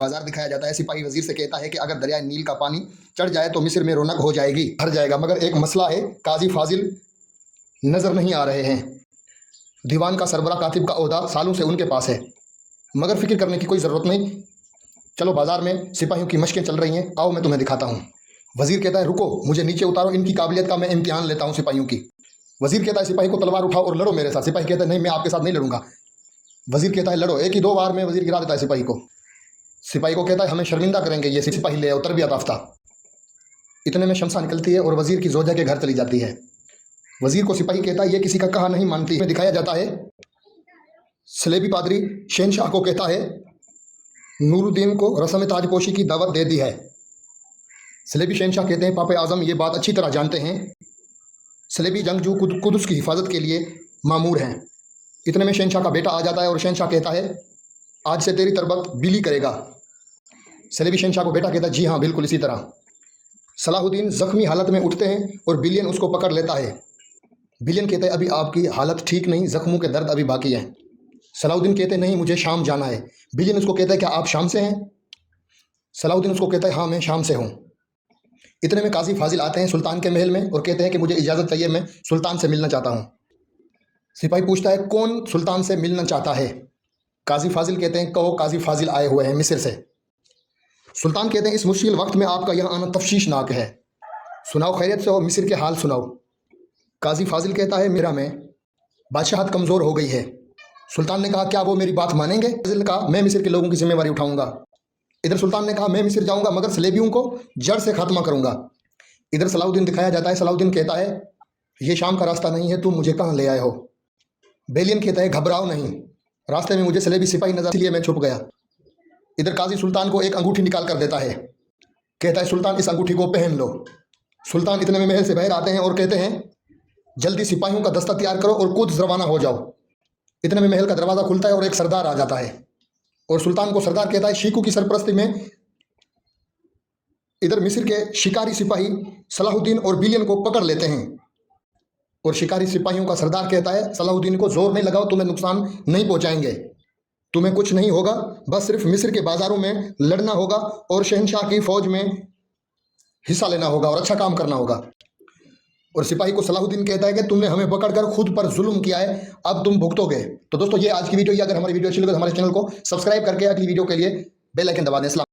बाजार दिखाया जाता है। सिपाही वजीर से कहता है कि अगर दरिया नील का पानी चढ़ जाए तो मिस्र में रौनक हो जाएगी, भर जाएगा। मगर एक मसला है, काजी फाजिल नजर नहीं आ रहे हैं। दीवान का सरबरा कातिब का ओहदा सालों से उनके पास है, मगर फिक्र करने की कोई ज़रूरत नहीं। चलो बाजार में सिपाहियों की मशकें चल रही हैं, आओ मैं तुम्हें दिखाता हूँ। वजीर कहता है रुको, मुझे नीचे उतारो, इनकी काबिलियत का मैं इम्तिहान लेता हूँ सिपाहियों की। वजीर कहता है सिपाही को तलवार उठाओ और लड़ो मेरे साथ। सिपाही कहता है नहीं, मैं आपके साथ नहीं लड़ूंगा। वजीर कहता है लड़ो। एक ही 2 बार में वजीर गिरा देता है सिपाही को। सिपाही को कहता है हमें शर्मिंदा करेंगे ये सिपाही, ले आओ तरबियत याफ्ता। इतने में शमसा निकलती है और वजीर की जोजा के घर चली जाती है। वजीर को सिपाही कहता है ये किसी का कहा नहीं मानती। में दिखाया जाता है सलेबी पादरी शहनशाह को कहता है नूरुद्दीन को रस्म ताजपोशी की दावत दे दी है। सलेबी शहनशाह कहते हैं पापा आजम ये बात अच्छी तरह जानते हैं, सलेबी जंगजू कुदस की हिफाजत के लिए मामूर हैं। इतने में शहनशाह का बेटा आ जाता है और शहनशाह कहता है आज से तेरी तरबत बिली करेगा। सलेबी शहनशाह को बेटा कहता है जी हाँ बिल्कुल इसी तरह। सलाहुद्दीन जख्मी हालत में उठते हैं और बिलियन उसको पकड़ लेता है। बिलियन कहते हैं अभी आपकी हालत ठीक नहीं, जख्मों के दर्द अभी बाकी हैं। सलाहुद्दीन कहते हैं नहीं मुझे शाम जाना है। बिलियन उसको कहता है क्या आप शाम से हैं? सलाहुद्दीन उसको कहता है हाँ मैं शाम से हूँ। इतने में काजी फाजिल आते हैं सुल्तान के महल में और कहते हैं कि मुझे इजाज़त चाहिए, मैं सुल्तान से मिलना चाहता हूँ। सिपाही पूछता है कौन सुल्तान से मिलना चाहता है? काजी फाजिल कहते हैं कहो काजी फाजिल आए हुए हैं मिस्र से। सुल्तान कहते हैं इस मुश्किल वक्त में आपका यहाँ आना तफ्शीशनाक है, सुनाओ खैरियत से हो, मिस्र के हाल सुनाओ। काजी फाजिल कहता है मेरा में बादशाहत कमज़ोर हो गई है। सुल्तान ने कहा क्या वो मेरी बात मानेंगे? फाजिल ने कहा मैं मिस्र के लोगों की जिम्मेवारी उठाऊंगा। इधर सुल्तान ने कहा मैं मिस्र जाऊंगा मगर सलेबियों को जड़ से खात्मा करूंगा। इधर सलाहुद्दीन दिखाया जाता है। सलाहुद्दीन कहता है ये शाम का रास्ता नहीं है, तुम मुझे कहाँ ले आए हो? बेलियन कहता है घबराओ नहीं, रास्ते में मुझे सलेबी सिपाही नजर, इसलिए मैं छुप गया। इधर काजी सुल्तान को एक अंगूठी निकाल कर देता है, कहता है सुल्तान इस अंगूठी को पहन लो। सुल्तान इतने में महल से बाहर आते हैं और कहते हैं जल्दी सिपाहियों का दस्ता तैयार करो और कुछ रवाना हो जाओ। इतने में महल का दरवाज़ा खुलता है और एक सरदार आ जाता है और सुल्तान को सरदार कहता है शीकू की सरपरस्ती में इधर मिस्र के शिकारी सिपाही सलाहुद्दीन और बिलियन को पकड़ लेते हैं। और शिकारी सिपाहियों का सरदार कहता है सलाहुद्दीन को जोर नहीं लगाओ, तुम्हें नुकसान नहीं पहुंचाएंगे, तुम्हें कुछ नहीं होगा, बस सिर्फ मिस्र के बाजारों में लड़ना होगा और शहनशाह की फौज में हिस्सा लेना होगा और अच्छा काम करना होगा। और सिपाही को सलाहुद्दीन कहता है कि तुमने हमें पकड़कर खुद पर जुल्म किया है, अब तुम भुगतोगे। तो दोस्तों ये आज की वीडियो, अगर हमारी वीडियो अच्छी लगे तो हमारे चैनल को सब्सक्राइब करके अगली वीडियो के लिए बेल आइकन दबा दें।